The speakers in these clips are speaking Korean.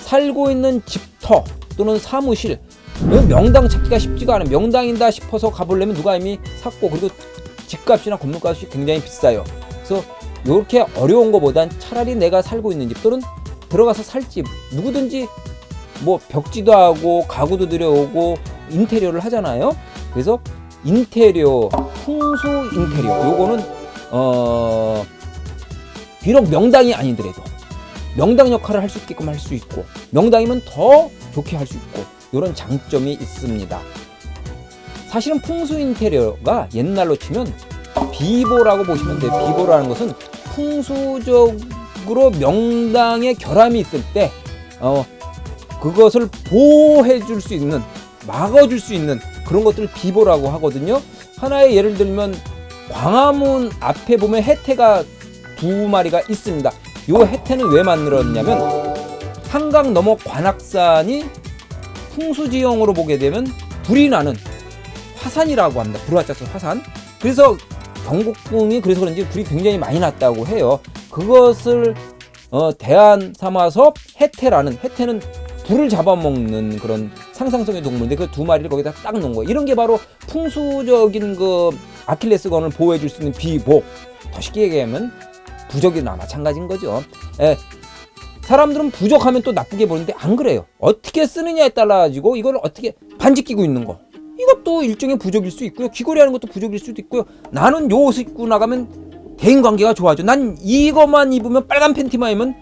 살고 있는 집터 또는 사무실, 명당 찾기가 쉽지가 않아요. 명당이다 싶어서 가보려면 누가 이미 샀고, 그리고 집값이나 건물값이 굉장히 비싸요. 그래서 이렇게 어려운 것보단 차라리 내가 살고 있는 집 또는 들어가서 살 집, 누구든지 뭐 벽지도 하고 가구도 들여오고 인테리어를 하잖아요. 그래서 인테리어, 풍수 인테리어, 요거는 비록 명당이 아니더라도 명당 역할을 할 수 있게끔 할 수 있고, 명당이면 더 좋게 할 수 있고, 이런 장점이 있습니다. 사실은 풍수 인테리어가 옛날로 치면 비보라고 보시면 돼요. 비보라는 것은 풍수적으로 명당에 결함이 있을 때 그것을 보호해 줄 수 있는, 막아 줄 수 있는 그런 것들을 비보라고 하거든요. 하나의 예를 들면 광화문 앞에 보면 해태가 2마리가 있습니다. 이 해태는 왜 만들었냐면, 한강 너머 관악산이 풍수지형으로 보게 되면 불이 나는 화산이라고 합니다. 불화자수 화산. 그래서 경복궁이 그래서 그런지 불이 굉장히 많이 났다고 해요. 그것을 대안 삼아서 해태는 불을 잡아먹는 그런 상상성의 동물인데, 그 2마리를 거기다 딱 놓은 거예요. 이런 게 바로 풍수적인 그 아킬레스건을 보호해 줄 수 있는 비보. 더 쉽게 얘기하면 부적이나 마찬가지인 거죠. 사람들은 부적하면 또 나쁘게 보는데 안 그래요. 어떻게 쓰느냐에 따라 가지고 이걸 어떻게 반지 끼고 있는 거, 이것도 일종의 부적일 수 있고요. 귀걸이 하는 것도 부적일 수도 있고요. 나는 요 옷 입고 나가면 대인관계가 좋아져. 난 이것만 입으면, 빨간 팬티만 입으면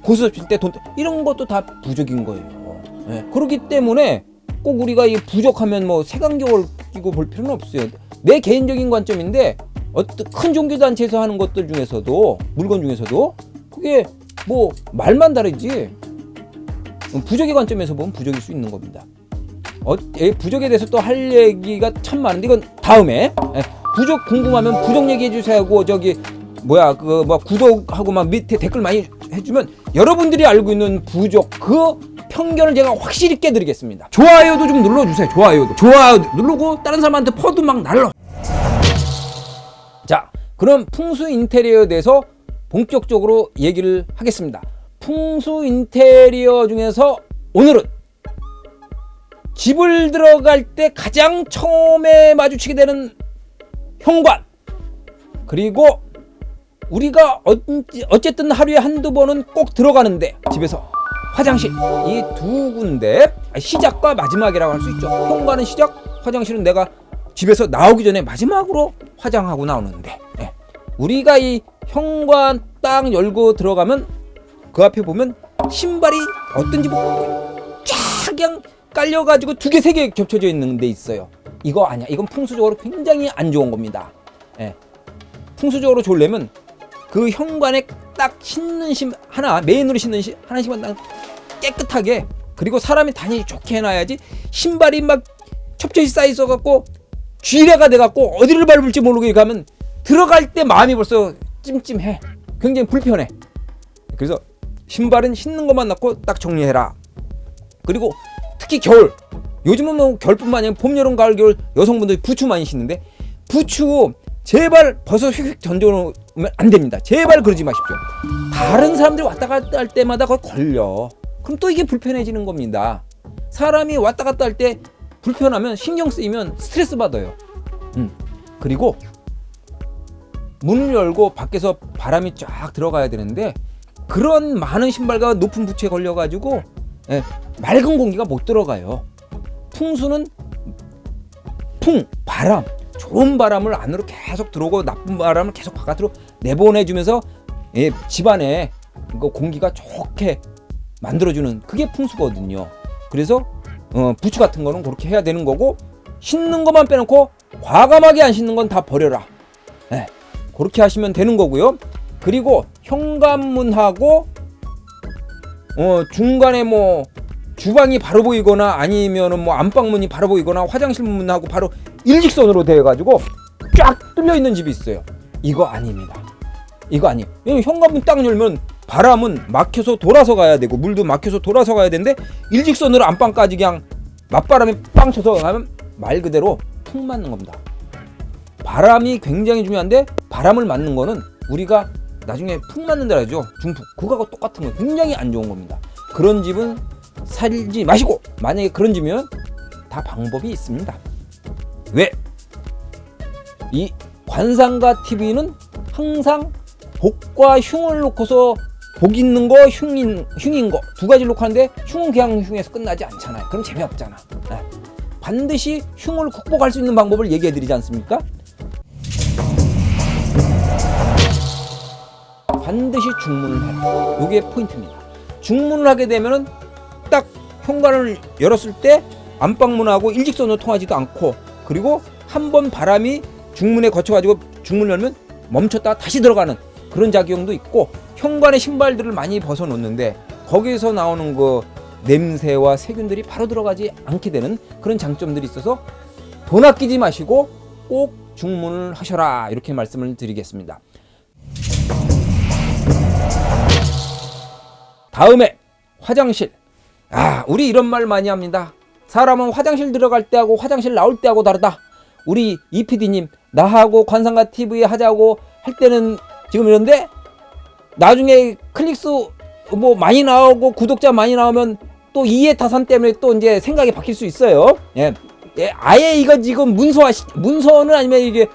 고수 접실 때 돈, 이런 것도 다 부적인 거예요. 그렇기 때문에 꼭 우리가 이 부적하면 뭐 색안경을 끼고 볼 필요는 없어요. 내 개인적인 관점인데, 어떤 큰 종교단체에서 하는 것들 중에서도, 물건 중에서도 그게 뭐 말만 다르지 부적의 관점에서 보면 부적일 수 있는 겁니다. 부적에 대해서 또 할 얘기가 참 많은데 이건 다음에, 부적 궁금하면 부적 얘기해 주세요 하고 구독하고 막 밑에 댓글 많이 해주면 여러분들이 알고 있는 부적 그 편견을 제가 확실히 깨드리겠습니다. 좋아요도 좀 눌러주세요. 좋아요 누르고 다른 사람한테 퍼도 막 날러. 자, 그럼 풍수 인테리어에 대해서 본격적으로 얘기를 하겠습니다. 풍수 인테리어 중에서 오늘은 집을 들어갈 때 가장 처음에 마주치게 되는 현관, 그리고 우리가 어쨌든 하루에 한두 번은 꼭 들어가는데, 집에서 화장실, 이 두 군데, 시작과 마지막이라고 할 수 있죠. 현관은 시작, 화장실은 내가 집에서 나오기 전에 마지막으로 화장하고 나오는데, 우리가 이 현관 딱 열고 들어가면 그 앞에 보면 신발이 어떤지 쫙 그냥 깔려가지고 2개, 3개 겹쳐져 있는 데 있어요. 이거 아니야. 이건 풍수적으로 굉장히 안 좋은 겁니다. 풍수적으로 좋으려면 그 현관에 딱 신는 하나, 메인으로 신는 하나씩만 딱 깨끗하게, 그리고 사람이 다니기 좋게 해놔야지, 신발이 막 첩첩이 쌓여있어갖고 쥐레가 돼갖고 어디를 밟을지 모르게 가면 들어갈 때 마음이 벌써 찜찜해. 굉장히 불편해. 그래서 신발은 신는 것만 넣고 딱 정리해라. 그리고 특히 겨울, 요즘은 뭐 겨울뿐만 아니라 봄, 여름, 가을, 겨울 여성분들이 부츠 많이 신는데, 부츠 제발 벗어 휙휙 던져놓으면 안 됩니다. 제발 그러지 마십시오. 다른 사람들이 왔다 갔다 할 때마다 그걸 걸려. 그럼 또 이게 불편해지는 겁니다. 사람이 왔다 갔다 할 때 불편하면, 신경 쓰이면 스트레스 받아요. 그리고 문을 열고 밖에서 바람이 쫙 들어가야 되는데, 그런 많은 신발과 높은 부츠에 걸려가지고 맑은 공기가 못 들어가요. 풍수는 바람, 좋은 바람을 안으로 계속 들어오고 나쁜 바람을 계속 바깥으로 내보내주면서 집안에 공기가 좋게 만들어주는, 그게 풍수거든요. 그래서 부츠 같은 거는 그렇게 해야 되는 거고, 신는 것만 빼놓고 과감하게 안 신는 건 다 버려라. 그렇게 하시면 되는 거고요. 그리고 현관문하고 중간에 뭐 주방이 바로 보이거나 아니면은 뭐 안방문이 바로 보이거나 화장실 문하고 바로 일직선으로 되어가지고 쫙 뚫려 있는 집이 있어요. 이거 아닙니다. 이거 아니에요. 왜냐면 현관문 딱 열면 바람은 막혀서 돌아서 가야 되고, 물도 막혀서 돌아서 가야 되는데, 일직선으로 안방까지 그냥 맞바람이 빵 쳐서 가면 말 그대로 푹 맞는 겁니다. 바람이 굉장히 중요한데, 바람을 맞는 거는 우리가 나중에 푹 맞는다 하죠. 중풍. 그거하고 똑같은 거, 굉장히 안 좋은 겁니다. 그런 집은 살지 마시고, 만약에 그런 집이면 다 방법이 있습니다. 왜? 이 관상가 TV는 항상 복과 흉을 놓고서 복 있는 거, 흉인 거 두 가지를 놓고 하는데, 흉은 그냥 흉에서 끝나지 않잖아요. 그럼 재미없잖아. 반드시 흉을 극복할 수 있는 방법을 얘기해 드리지 않습니까? 반드시 중문을 해라. 이게 포인트입니다. 중문을 하게 되면은 딱 현관을 열었을 때 안방문하고 일직선으로 통하지도 않고, 그리고 한 번 바람이 중문에 거쳐가지고 중문을 열면 멈췄다가 다시 들어가는 그런 작용도 있고, 현관에 신발들을 많이 벗어놓는데 거기에서 나오는 그 냄새와 세균들이 바로 들어가지 않게 되는 그런 장점들이 있어서 돈 아끼지 마시고 꼭 중문을 하셔라, 이렇게 말씀을 드리겠습니다. 다음에 화장실. 우리 이런 말 많이 합니다. 사람은 화장실 들어갈 때하고 화장실 나올 때하고 다르다. 우리 이PD님, 나하고 관상가 TV 하자고 할 때는 지금 이런데, 나중에 클릭수 뭐 많이 나오고 구독자 많이 나오면 또 이해타산 때문에 또 이제 생각이 바뀔 수 있어요. 아예 이거 지금 문서는 아니면 이게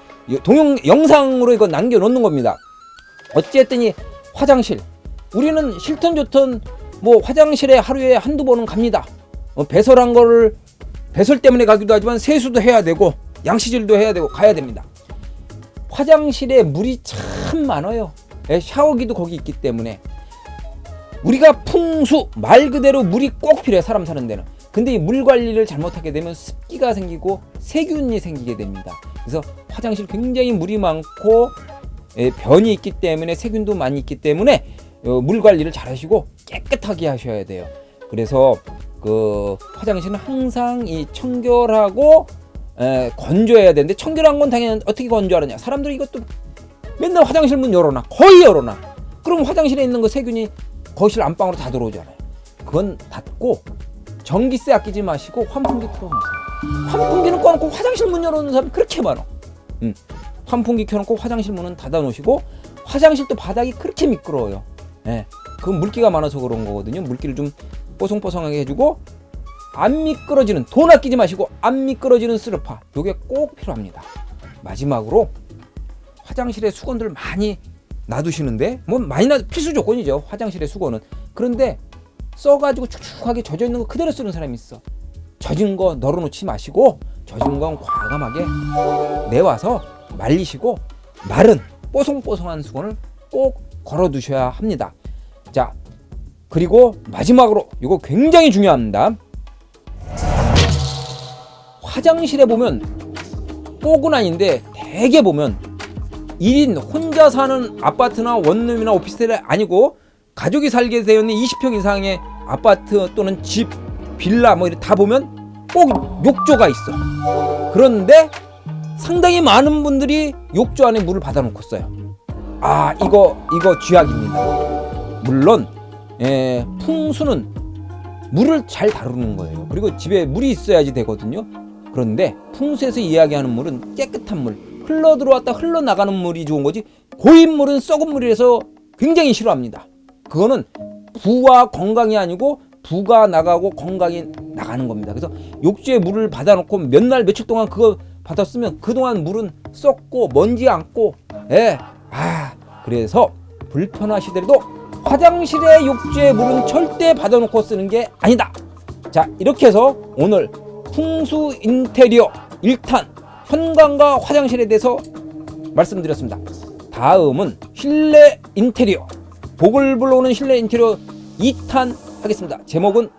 영상으로 이거 남겨놓는 겁니다. 어쨌든 이 화장실, 우리는 싫든 좋든 뭐 화장실에 하루에 한두 번은 갑니다. 배설한 거를 배설 때문에 가기도 하지만 세수도 해야 되고 양치질도 해야 되고 가야 됩니다. 화장실에 물이 참 많아요. 샤워기도 거기 있기 때문에 우리가 풍수, 말 그대로 물이 꼭 필요해, 사람 사는 데는. 근데 이 물 관리를 잘못하게 되면 습기가 생기고 세균이 생기게 됩니다. 그래서 화장실 굉장히 물이 많고 변이 있기 때문에, 세균도 많이 있기 때문에 물 관리를 잘 하시고 깨끗하게 하셔야 돼요. 그래서 그 화장실은 항상 이 청결하고 건조해야 되는데, 청결한 건 당연히 어떻게 건조하느냐. 사람들이 이것도 맨날 화장실 문 열어놔, 거의 열어놔. 그럼 화장실에 있는 거 세균이 거실 안방으로 다 들어오잖아요. 그건 닫고 전기세 아끼지 마시고 환풍기 틀어놓으세요. 환풍기는 꺼놓고 화장실 문 열어놓는 사람 그렇게 많아. 환풍기 켜놓고 화장실 문은 닫아놓으시고, 화장실도 바닥이 그렇게 미끄러워요. 그건 물기가 많아서 그런 거거든요. 물기를 좀 뽀송뽀송하게 해주고, 안 미끄러지는, 돈 아끼지 마시고 안 미끄러지는 스르파, 요게 꼭 필요합니다. 마지막으로 화장실에 수건들 많이 놔두시는데, 뭐 많이 필수 조건이죠, 화장실의 수건은. 그런데 써가지고 축축하게 젖어 있는 거 그대로 쓰는 사람이 있어. 젖은 거 널어놓지 마시고, 젖은 건 과감하게 내와서 말리시고, 마른 뽀송뽀송한 수건을 꼭 걸어두셔야 합니다. 자, 그리고 마지막으로 이거 굉장히 중요합니다. 화장실에 보면 꼭은 아닌데 대개 보면 1인 혼자 사는 아파트나 원룸이나 오피스텔이 아니고 가족이 살게 되어 있는 20평 이상의 아파트 또는 집, 빌라 뭐 이렇게 다 보면 꼭 욕조가 있어. 그런데 상당히 많은 분들이 욕조 안에 물을 받아놓고 써요. 이거 쥐약입니다. 물론 풍수는 물을 잘 다루는 거예요. 그리고 집에 물이 있어야지 되거든요. 그런데 풍수에서 이야기하는 물은 깨끗한 물, 흘러 들어왔다 흘러 나가는 물이 좋은 거지, 고인 물은 썩은 물이라서 굉장히 싫어합니다. 그거는 부와 건강이 아니고 부가 나가고 건강이 나가는 겁니다. 그래서 욕조에 물을 받아놓고 몇 날 며칠 동안 그거 받았으면 그동안 물은 썩고 먼지 안고, 그래서 불편하시더라도 화장실에 욕조에 물은 절대 받아놓고 쓰는 게 아니다. 자, 이렇게 해서 오늘 풍수 인테리어 1탄 현관과 화장실에 대해서 말씀드렸습니다. 다음은 실내 인테리어, 복을 불러오는 실내 인테리어 2탄 하겠습니다. 제목은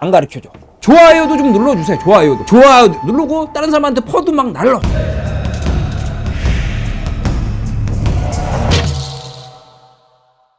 안 가르쳐줘. 좋아요도 좀 눌러주세요. 좋아요 누르고 다른 사람한테 퍼도 막 날러.